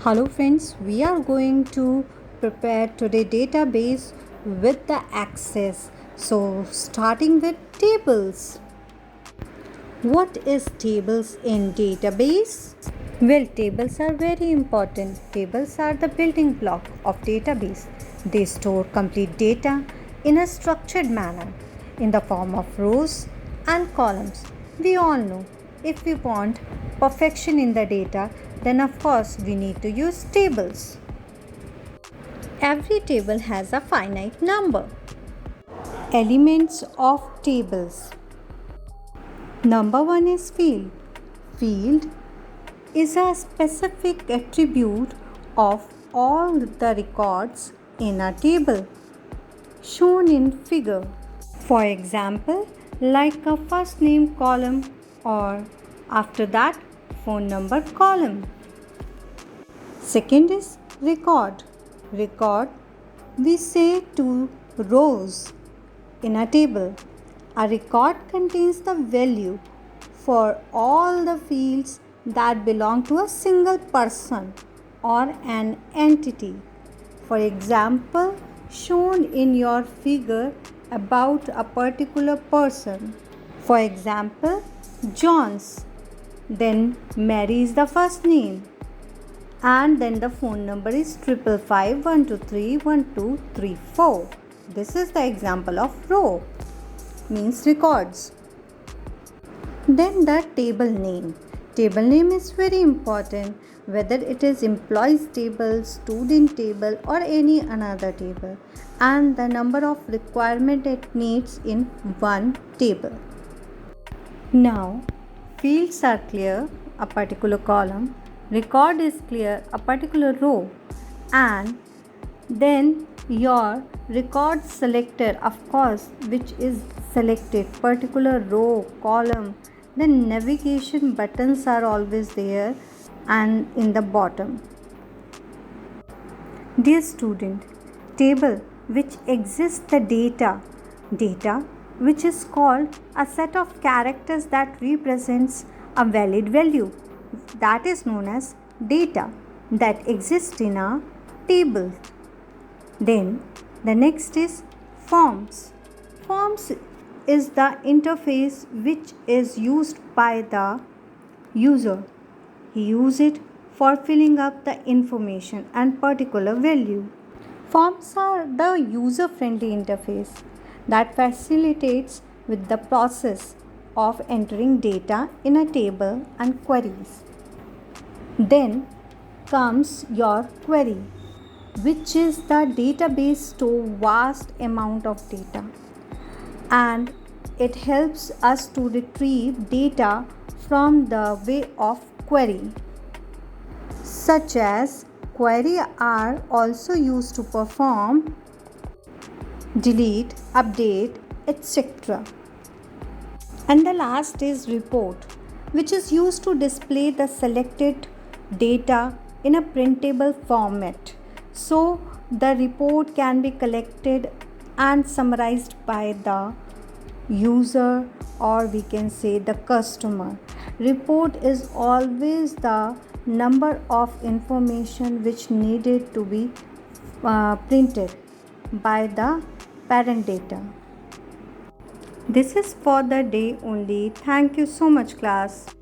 Hello friends, we are going to prepare today database with the access. So starting with tables. What is tables in database? Well, tables are very important. Tables are the building block of database. They store complete data in a structured manner in the form of rows and columns. We all know if we want perfection in the data, then of course we need to use tables. Every table has a finite number. Elements of tables. Number 1 is field. Field is a specific attribute of all the records in a table shown in figure. For example, like a first name column or after that phone number column. Second is record. Record we say to rows in a table. A record contains the value for all the fields that belong to a single person or an entity. For example, shown in your figure about a particular person. For example, John's. Then Mary is the first name. And then the phone number is 555 This is the example of row, means records. Then the table name. Table name is very important, whether it is employees table, student table or any another table, and the number of requirement it needs in one table. Now fields are clear, a particular column. Record is clear, a particular row, and then your record selector, of course, which is selected particular row, column. Then navigation buttons are always there and in the bottom. Dear student, table which exists the data which is called a set of characters that represents a valid value, that is known as data that exists in a table. Then the next is forms. Forms is the interface which is used by the user. He uses it for filling up the information and particular value. Forms are the user-friendly interface that facilitates with the process of entering data in a table and queries. Then comes your query, which is the database store vast amount of data, and it helps us to retrieve data from the way of query, such as query are also used to perform delete, update, etc. And the last is report, which is used to display the selected data in a printable format. So the report can be collected and summarized by the user, or we can say the customer. Report is always the number of information which needed to be printed by the parent data. This is for the day only. Thank you so much, class.